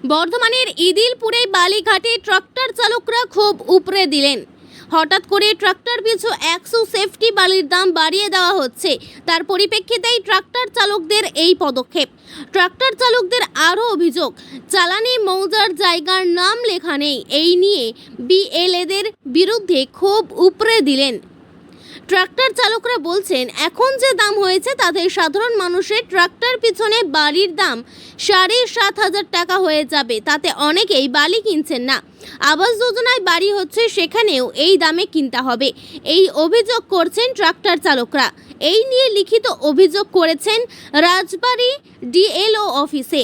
বর্ধমানের ইদিলপুরে বালিঘাটে ট্রাক্টর চালকরা ক্ষোভ উপড়ে দিলেন। হঠাৎ করে ট্রাক্টর পিছু 100 সেফটি বালির দাম বাড়িয়ে দেওয়া হচ্ছে। তার পরিপ্রেক্ষিতেই ট্রাক্টর চালকদের এই পদক্ষেপ। ট্রাক্টর চালকদের আরও অভিযোগ, চালানি মৌজার জায়গার নাম লেখা নেই। এই নিয়ে বিএলএদের বিরুদ্ধে ক্ষোভ উপড়ে দিলেন। ট্রাক্টর চালকরা বলছেন, এখন যে দাম হয়েছে তাতে সাধারণ মানুষের ট্রাক্টর পিছনে বালির দাম 7,500 টাকা হয়ে যাবে। তাতে অনেকেই বালি কিনছেন না। আবাস যোজনায় বাড়ি হচ্ছে, সেখানেও এই দামে কিনতে হবে। এই অভিযোগ করছেন ট্রাক্টর চালকরা। এই নিয়ে লিখিত অভিযোগ করেছেন রাজবাড়ী ডিএলও অফিসে।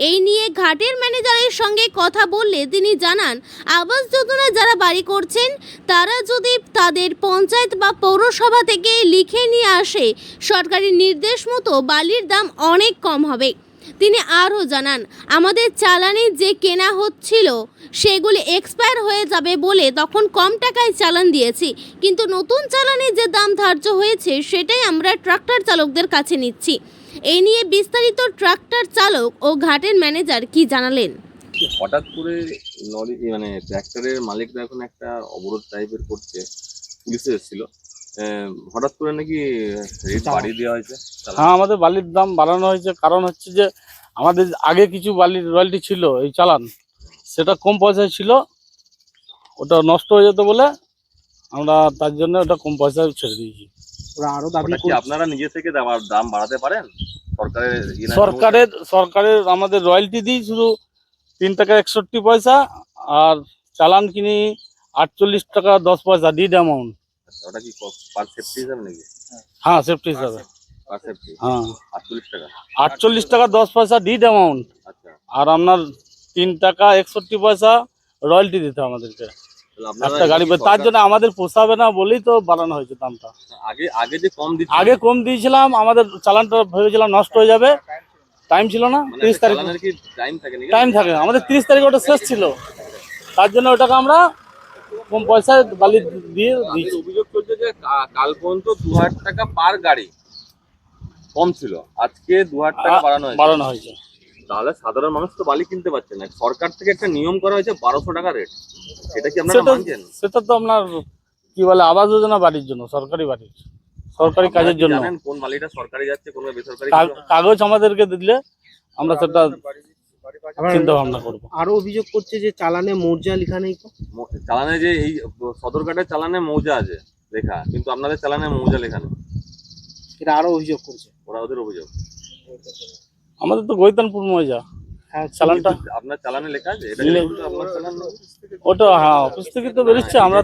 এই নিয়ে ঘাটের ম্যানেজারের সঙ্গে কথা বললে তিনি জানান, আবাস যোজনায় যারা বাড়ি করছেন তারা যদি তাদের পঞ্চায়েত বা পৌরসভা থেকে লিখে নিয়ে আসে সরকারি নির্দেশ মতো বালির দাম অনেক কম হবে। তিনি আরও জানান, আমাদের চালানি যে কেনা হচ্ছিল সেগুলি এক্সপায়ার হয়ে যাবে বলে তখন কম টাকায় চালান দিয়েছি, কিন্তু নতুন চালানির যে দাম ধার্য হয়েছে সেটাই আমরা ট্রাক্টর চালকদের কাছে নিচ্ছি। এই নিয়ে বিস্তারিত ট্রাক্টর চালক ও ঘাটের ম্যানেজার কি জানালেন। হঠাৎ করে লরি ট্র্যাক্টরের মালিকরা এখন একটা অবরোধ টাইপের করছে, পুলিশে এসেছিল, হঠাৎ করে নাকি রেট বাড়িয়ে দেওয়া হয়েছে। হ্যাঁ, আমাদের বালির দাম বাড়ানো হয়েছে। কারণ হচ্ছে যে আমাদের আগে কিছু বালির রয়্যালটি ছিল, এই চালান, সেটা কম পয়সায় ছিল, ওটা নষ্ট হয়ে যেত বলে আমরা তার জন্য ওটা কম পয়সায় ছেড়ে দিয়েছি। ওরা আরো দাবি করছে, আপনারা নিজে থেকে দাম বাড়াতে পারেন? সরকারের আমাদের রয়্যালটি দিই শুধু 3 টাকা 61 পয়সা, আর চালান কিনি 48 টাকা 10 পয়সা ডিড অ্যামাউন্ট। ওটা কি পার সেফটি হিসাবে নাকি? হ্যাঁ, সেফটি হিসাবে। পার সেফটি হ্যাঁ, 48 টাকা 10 পয়সা ডিড অ্যামাউন্ট। আচ্ছা, আর আপনার 3 টাকা 61 পয়সা রয়্যালটি দিতে হবে আমাদেরকে একটা গাড়ি। তার জন্য আমাদের পোষাবে না বলেই তো বাড়ানো হয়েছে দামটা। আগে কম দিয়েছিলাম, আমাদের চালানটা ভেবেছিলাম নষ্ট হয়ে যাবে, টাইম ছিল না। 30 তারিখ টাইম থাকে, আমাদের 30 তারিখ ওটা শেষ ছিল, তার জন্য ওটাকে আমরা কম পয়সায় বালি দিয়ে দিয়েছি। অভিযোগ করছে যে কাল পর্যন্ত 2000 টাকা পার গাড়ি কম ছিল, আজকে 2000 টাকা বাড়ানো হয়েছে। তাহলে সাধারণ মানুষ তো বালি কিনতে পারছে না। সরকার থেকে একটা নিয়ম করা হয়েছে 1200 টাকা রেট, সেটা কি আপনারা মানছেন? সেটা তো আপনার কি বলে, আবাস যোজনা বাড়ির জন্য, সরকারি বাড়ির, সরকারি কাজের জন্য। জানেন কোন বালিটা সরকারি যাচ্ছে, কোন বেসরকারি? কাগজ আমাদেরকে দিলে আমরা সেটা চিন্তা ভাবনা করবো। আরো অভিযোগ করছে যে চালানে মৌজা লেখা নেই। চালানে যে এই সদরঘাটের চালানে মৌজা আছে লেখা, কিন্তু আপনাদের চালানে মৌজা লেখা নেই। এটা আরো অভিযোগ করছে ওরা, ওদের অভিযোগ। আমাদের তো গৈতানপুর মৌজা, হ্যাঁ, চালানটা আপনার চালানে লেখা আছে, এটা আপনার চালান ওটা। হ্যাঁ, অফিস থেকে তো বেরোচ্ছে, আমরা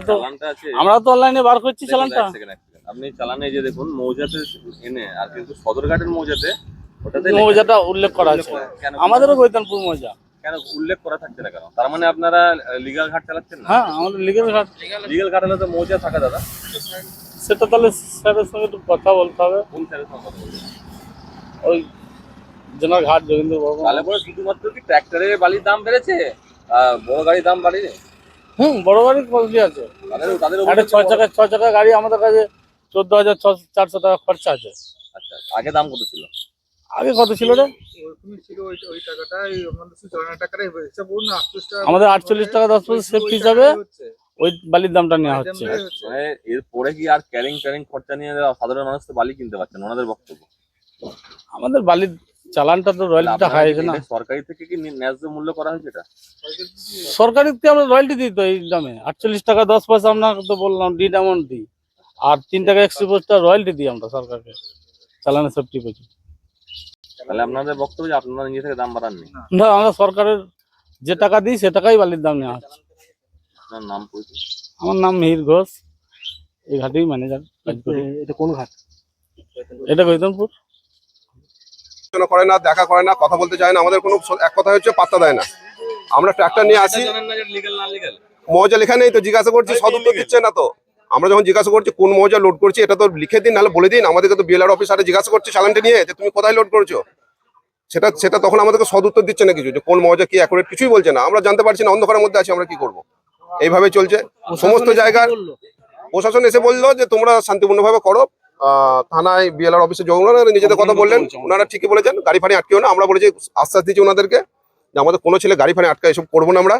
তো অনলাইনে বার করছি চালানটা। আপনি চালানে যে দেখুন মৌজাতে এনে, আর কিন্তু সদরঘাটের মৌজাতে মৌজাটা উল্লেখ করা আছে। আমাদেরও গৈতানপুর মৌজা। কেন উল্লেখ করা থাকছে না কেন? তার মানে আপনারা লিগ্যাল ঘাট চালাচ্ছেন না? হ্যাঁ, আমাদের লিগ্যাল ঘাট হলে তো মৌজা থাকা দাদা। সেটা তাহলে স্যারের সঙ্গে একটু কথা বলতে হবে। কোন স্যারের সঙ্গে কথা বলতে? ওই জেনার ঘাট যোগেন্দ্র বাবু। তাহলে পরে শুধুমাত্র কি ট্র্যাক্টরের বালির দাম বেড়েছে, বড় গাড়ির দাম বাড়েনি? বড় গাড়ির কোয়ালিটি আছে। তাদের 6 চাকা গাড়ি আমাদের কাছে 14,400 টাকা খরচা আছে। আচ্ছা, আগে দাম কত ছিল? আগে কত ছিল রে? আমাদের 48 টাকা 10 পয়সা সেফটি হিসাবে ওই বালির দামটা নেওয়া হচ্ছে। এরপরে কি আর ক্যারিং খরচা নিয়ে সাধারণ মানুষ তো বালি কিনতে পারছেন, ওনাদের বক্তব্য? আমাদের বালির চালানটা তো রয়্যালটিটা খাই না। সরকারি থেকে কি ন্যায্য মূল্য করা হয়েছে? এটা সরকারিতে আমরা রয়্যালটি দিই তো এই দামে 48 টাকা 10 পয়সা আপনাকে তো বললাম ডিড অ্যামাউন্ট দিই, আর 3 টাকা 61 পয়সা রয়্যালটি দিই আমরা সরকারকে চালানের সেফটি পেয়েছি। তাহলে আপনাদের বক্তব্য যে আপনারা নিজে থেকে দাম বাড়াননি? না, আমরা সরকারের যে টাকা দিই সে টাকাই বালির দাম নেওয়া হচ্ছে। আপনার নাম পরিচয়? আমার নাম মিহির ঘোষ, এই ঘাটেই ম্যানেজার কাজ করি। এটা কোন ঘাট? এটা গৈতানপুর। করে না, দেখা করে না, কথা বলতে চায় না, আমাদের কোনো এক কথা হচ্ছে পাত্তা দেয় না। আমরা ট্রাক্টর নিয়ে আসি, মৌজা লেখা নেই তো জিজ্ঞাসা করছি, সদুত্তর দিচ্ছে না তো। আমরা যখন জিজ্ঞাসা করছি কোন মৌজা লোড করছি, এটা তো লিখে দিন, নাহলে বলে দিন। আমাদেরকে তো বিএলআর অফিসারে জিজ্ঞাসা করছে চালানটা নিয়ে যে তুমি কোথায় লোড করছো, সেটা তখন আমাদেরকে সদুত্তর দিচ্ছে না কিছু, যে কোন মৌজা কি অ্যাকুরেট কিছুই বলছে না। আমরা জানতে পারছি না, অন্ধকারের মধ্যে আছি, আমরা কি করব? এইভাবে চলছে সমস্ত জায়গার। প্রশাসন এসে বললো যে তোমরা শান্তিপূর্ণভাবে করো, থানায় বিএলআর অফিসে যোগ, নিজেদের কথা বললেন, ওনারা ঠিকই বলেছেন গাড়ি ফাড়ি আটকেও না। আমরা বলেছি, আশ্বাস দিচ্ছি ওনাদেরকে যে আমাদের কোনো ছেলে গাড়ি ফানে আটকা এসব করবো না।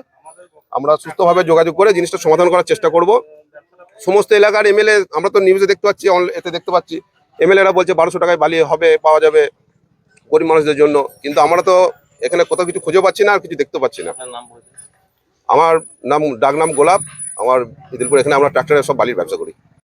আমরা সুস্থভাবে যোগাযোগ করে জিনিসটা সমাধান করার চেষ্টা করব। সমস্ত এলাকার এমএলএ আমরা তো নিউজে দেখতে পাচ্ছি, এতে দেখতে পাচ্ছি এমএলএরা বলছে 1200 টাকায় বালি হবে, পাওয়া যাবে গরিব মানুষদের জন্য, কিন্তু আমরা তো এখানে কোথাও কিছু খুঁজে পাচ্ছি না আর কিছু দেখতে পাচ্ছি না। আপনার নাম বলুন। আমার নাম ডাক নাম গোলাপ। আমার ইদিলপুর, এখানে আমরা ট্রাক্টরের সব বালির ব্যবসা করি।